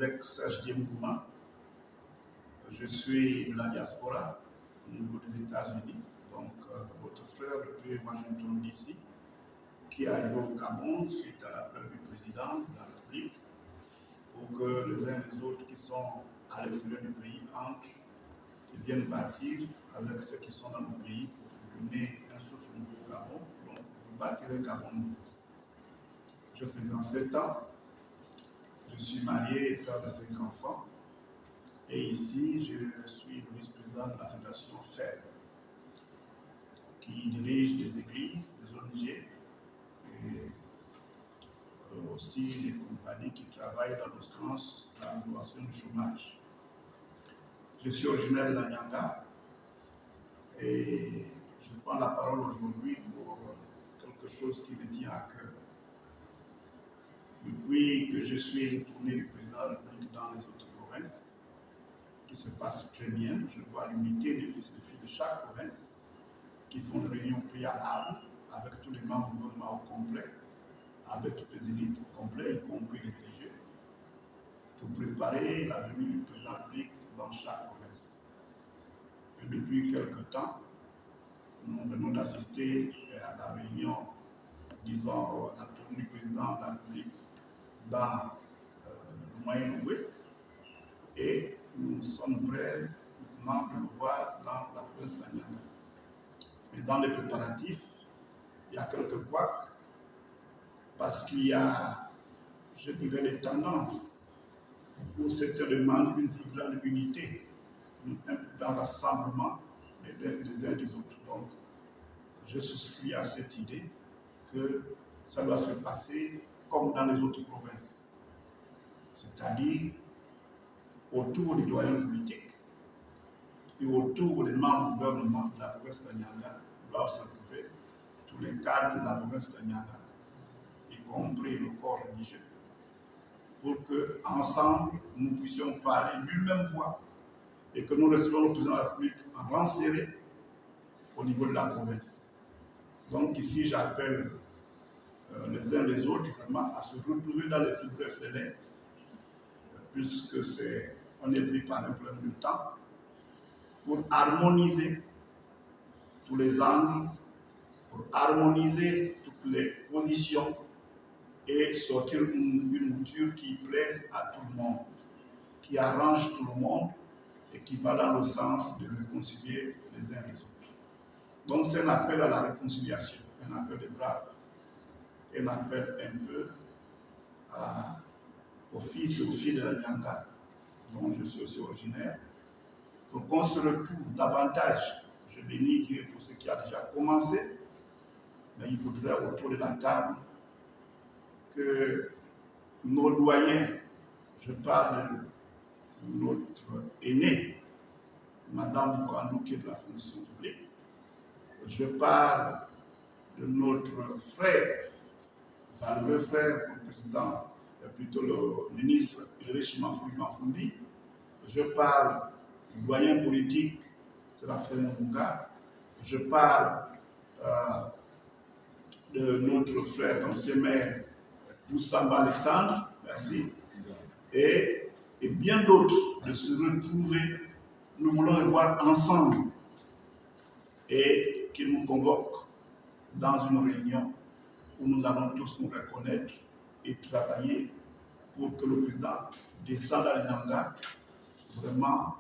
évêque Serge Diemgouma. Je suis de la diaspora au niveau des États-Unis. Donc, votre frère depuis Washington DC, qui est arrivé au Gabon suite à l'appel du président de la République pour que les uns et les autres qui sont à l'extérieur du pays entrent et viennent bâtir avec ceux qui sont dans le pays pour donner un souffle nouveau au Gabon, donc pour bâtir un Gabon nouveau. Je suis dans 7 ans, je suis marié et père de 5 enfants, et ici je suis le vice-président de la Fédération FEB, qui dirige des églises, des ONG, et aussi des compagnies qui travaillent dans le sens de la résolution du chômage. Je suis originaire de la Nyanga et je prends la parole aujourd'hui pour quelque chose qui me tient à cœur. Depuis que je suis retourné du président de la République dans les autres provinces, qui se passe très bien, je vois l'unité des fils et des filles de chaque province qui font des réunions préalables avec tous les membres du gouvernement au complet, avec toutes les élites au complet, y compris les religieux, pour préparer la venue du président de la République dans chaque province. Et depuis quelque temps, nous venons d'assister à la réunion, disons, à la tournée du président de la République dans le Moyen-Ouest, et nous sommes prêts maintenant de le voir dans la province de la Nyanga. Mais dans les préparatifs, il y a quelques couacs, parce qu'il y a, je dirais, des tendances où certains demandent une plus grande unité, un plus grand rassemblement des uns des autres. Donc, je souscris à cette idée que ça doit se passer comme dans les autres provinces, c'est-à-dire autour des doyens politiques et autour des membres du gouvernement de la province de Nyanga doivent se trouver tous les cadres de la province de Nyanga, y compris le corps religieux, pour qu'ensemble nous puissions parler d'une même voix et que nous restions le président de la République en rang serré au niveau de la province. Donc ici, j'appelle les uns les autres vraiment à se retrouver dans les plus brefs délais, puisque on est pris par un problème de temps, pour harmoniser tous les angles, pour harmoniser toutes les positions et sortir une mouture qui plaise à tout le monde, qui arrange tout le monde et qui va dans le sens de réconcilier les uns les autres. Donc c'est un appel à la réconciliation, un appel de braves, un appel un peu aux fils et aux filles de la Nyanga, dont je suis aussi originaire, pour qu'on se retrouve davantage. Je bénis Dieu pour ce qui a déjà commencé, mais il faudrait autour de la table que nos doyens, je parle de notre aîné, Madame Bukandou, qui est de la fonction publique, je parle de notre frère, le frère, le président, plutôt le ministre Hillary Mafumbi, je parle du doyen politique, Séraphin Munga, je parle de notre frère, l'ancien maire, Boussamba Alexandre, merci, et bien d'autres, de se retrouver. Nous voulons les voir ensemble et qu'ils nous convoquent dans une réunion où nous allons tous nous reconnaître et travailler pour que le président descende à Nyanga, vraiment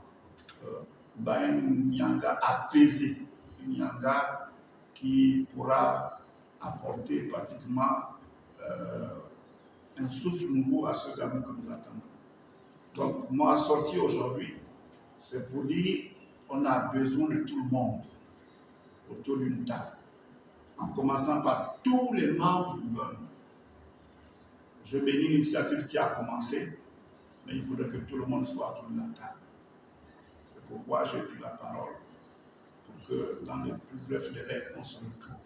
une Nyanga apaisée, une Nyanga qui pourra apporter pratiquement un souffle nouveau à ce Gabon que nous attendons. Donc, moi, sorti aujourd'hui, c'est pour dire qu'on a besoin de tout le monde autour d'une table, en commençant par tous les membres du gouvernement. Je bénis l'initiative qui a commencé, mais il faudrait que tout le monde soit autour de la table. C'est pourquoi j'ai pris la parole, pour que dans les plus brefs délais, on se retrouve.